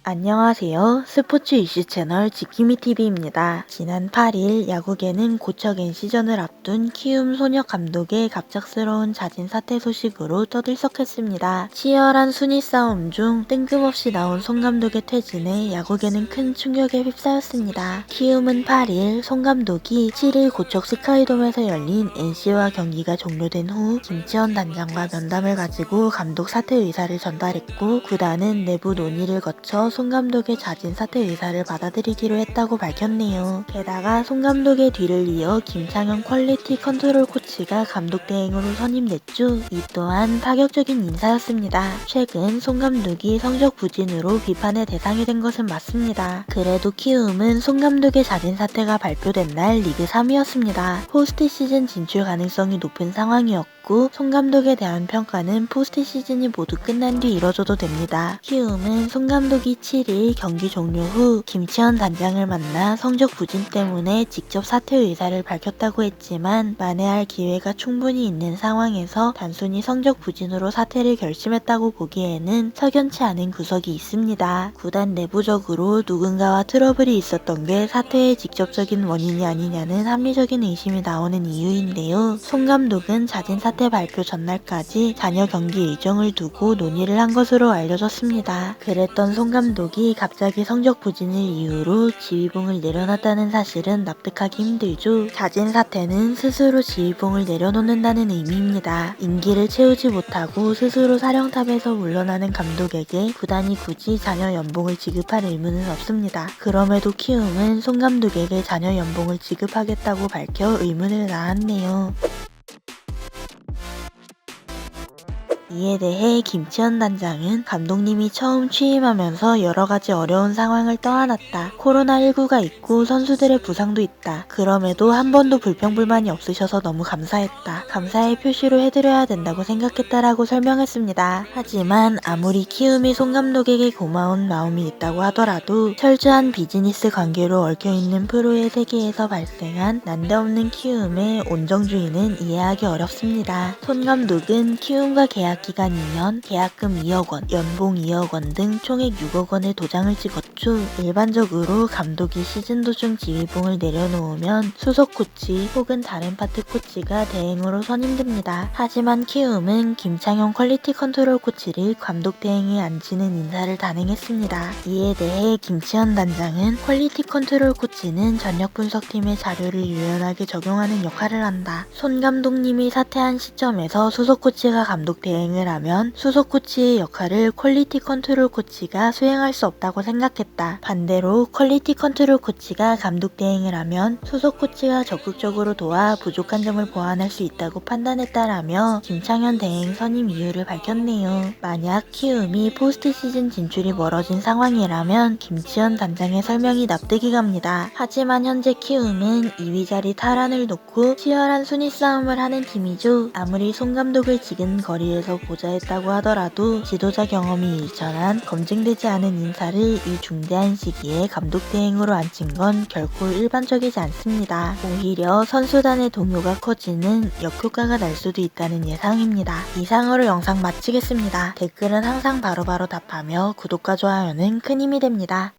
안녕하세요. 스포츠 이슈 채널 지킴이TV입니다. 지난 8일 야구계는 고척 NC전을 앞둔 키움 소녀 감독의 갑작스러운 자진 사퇴 소식으로 떠들썩했습니다. 치열한 순위 싸움 중 뜬금없이 나온 송 감독의 퇴진에 야구계는 큰 충격에 휩싸였습니다. 키움은 8일 송 감독이 7일 고척 스카이돔에서 열린 NC와 경기가 종료된 후 김치현 단장과 면담을 가지고 감독 사퇴 의사를 전달했고, 구단은 내부 논의를 거쳐 송 감독의 자진 사퇴 의사를 받아들이기로 했다고 밝혔네요. 게다가 송 감독의 뒤를 이어 김창현 퀄리티 컨트롤 코치가 감독 대행으로 선임됐죠. 이 또한 파격적인 인사였습니다. 최근 송 감독이 성적 부진으로 비판의 대상이 된 것은 맞습니다. 그래도 키움은 송 감독의 자진 사퇴가 발표된 날 리그 3위였습니다. 포스트 시즌 진출 가능성이 높은 상황이었고, 송 감독에 대한 평가는 포스트 시즌이 모두 끝난 뒤 이뤄져도 됩니다. 키움은 송 감독이 7일 경기 종료 후 김치현 단장을 만나 성적 부진 때문에 직접 사퇴 의사를 밝혔다고 했지만, 만회할 기회가 충분히 있는 상황에서 단순히 성적 부진으로 사퇴를 결심했다고 보기에는 석연치 않은 구석이 있습니다. 구단 내부적으로 누군가와 트러블이 있었던 게 사퇴의 직접적인 원인이 아니냐는 합리적인 의심이 나오는 이유인데요. 송 감독은 자진 사퇴 발표 전날까지 자녀 경기 일정을 두고 논의를 한 것으로 알려졌습니다. 그랬던 송 감독이 갑자기 성적 부진을 이유로 지휘봉을 내려놨다는 사실은 납득하기 힘들죠. 자진 사퇴는 스스로 지휘봉을 내려놓는다는 의미입니다. 임기를 채우지 못하고 스스로 사령탑에서 물러나는 감독에게 구단이 굳이 자녀 연봉을 지급할 의무는 없습니다. 그럼에도 키움은 송 감독에게 자녀 연봉을 지급하겠다고 밝혀 의문을 낳았네요. 이에 대해 김치현 단장은 감독님이 처음 취임하면서 여러가지 어려운 상황을 떠안았다. 코로나19가 있고 선수들의 부상도 있다. 그럼에도 한 번도 불평불만이 없으셔서 너무 감사했다. 감사의 표시로 해드려야 된다고 생각했다라고 설명했습니다. 하지만 아무리 키움이 송 감독에게 고마운 마음이 있다고 하더라도 철저한 비즈니스 관계로 얽혀있는 프로의 세계에서 발생한 난데없는 키움의 온정주의는 이해하기 어렵습니다. 손 감독은 키움과 계약 기간 2년, 계약금 2억 원, 연봉 2억 원 등 총액 6억 원의 도장을 찍었죠. 일반적으로 감독이 시즌 도중 지휘봉을 내려놓으면 수석 코치 혹은 다른 파트 코치가 대행으로 선임됩니다. 하지만 키움은 김창현 퀄리티 컨트롤 코치를 감독 대행에 앉히는 인사를 단행했습니다. 이에 대해 김치현 단장은 퀄리티 컨트롤 코치는 전력 분석팀의 자료를 유연하게 적용하는 역할을 한다. 손 감독님이 사퇴한 시점에서 수석 코치가 감독 대행을 하면 수석 코치의 역할을 퀄리티 컨트롤 코치가 수행할 수 없다고 생각했다. 반대로 퀄리티 컨트롤 코치가 감독 대행을 하면 수석 코치가 적극적으로 도와 부족한 점을 보완할 수 있다고 판단했다라며 김창현 대행 선임 이유를 밝혔네요. 만약 키움이 포스트 시즌 진출이 멀어진 상황이라면 김치현 단장의 설명이 납득이 갑니다. 하지만 현재 키움은 2위 자리 탈환을 놓고 치열한 순위 싸움을 하는 팀이죠. 아무리 송 감독을 지금 거리에서 보좌했다고 하더라도 지도자 경험이 일천한 검증되지 않은 인사를 이 중대한 시기에 감독 대행으로 앉힌 건 결코 일반적이지 않습니다. 오히려 선수단의 동요가 커지는 역효과가 날 수도 있다는 예상입니다. 이상으로 영상 마치겠습니다. 댓글은 항상 바로바로 답하며 구독과 좋아요는 큰 힘이 됩니다.